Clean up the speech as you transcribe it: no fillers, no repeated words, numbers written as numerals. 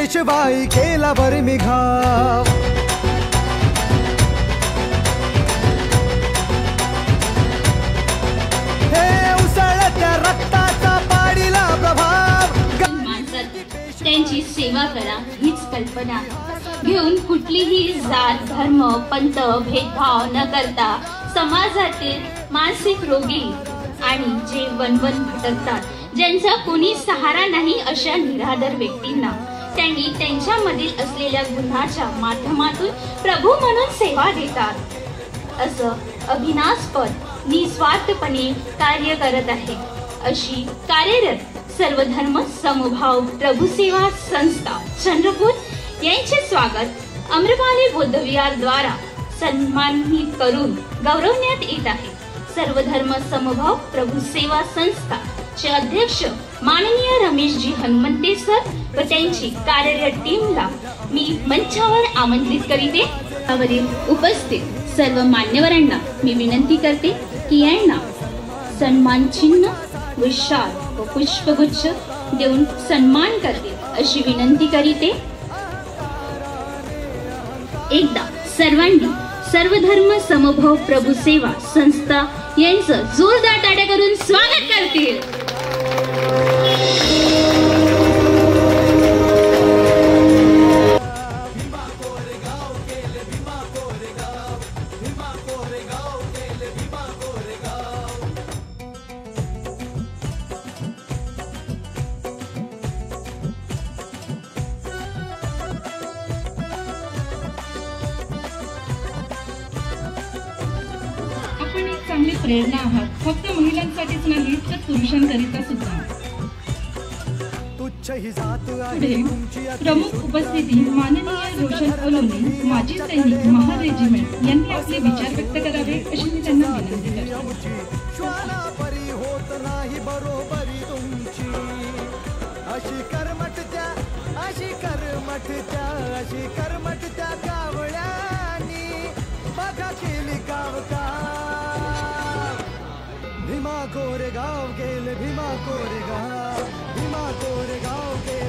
पेशवाई केला बरमी घाव. हे उसळत्या रक्ताचा पाडीला प्रभाव. त्यांची सेवा करा हीच कल्पना घेऊन कुठलीही जात धर्म पंथ भेदभाव न करता समाजातील मानसिक रोगी आणि जे वनवन भटकतात ज्यांचा कोणी सहारा नाही अशा निराधार व्यक्तींना त्यांनी त्यांच्यामधील असलेल्या गुणाच्या माध्यमातून प्रभू म्हणून सेवा देतात. असं अभिनास्पद निस्वार्थपणे कार्य करत आहे. अशी कार्यरत सर्वधर्म समभाव प्रभू सेवा संस्था चंद्रपूर यांचे स्वागत अम्रपाली बुद्धविहार द्वारा सन्मानित करून गौरवण्यात येत आहे. सर्वधर्म समभाव प्रभू सेवा संस्था चे अध्यक्ष माननीय रमेशजी हनुमंते सर व त्यांची कार्यरत टीमला मी मंचावर आमंत्रित करीते. त्यावरील उपस्थित सर्व मान्यवरांना मी विनंती करते की यांना सन्मान चिन्ह विशाल व पुष्पगुच्छ देऊन सन्मान करते अशी विनंती करीते. एकदा सर्वांनी सर्वधर्म समभाव प्रभू सेवा संस्था यांचं जोरदार टाळ्या करून स्वागत करतील. चांगली प्रेरणा आहात. फक्त महिलांसाठीच नाही तर पुरुषांकरिता सुद्धा. प्रमुख उपस्थिती माननीय रोशन ओलोनी माजी सैनिक महार रेजिमेंट यांनी आपले विचार व्यक्त करावे अशी मी त्यांना विनंती करते. भीमा कोरेगाव गेले भीमा कोरेगाव, भीमा कोरेगाव गेले.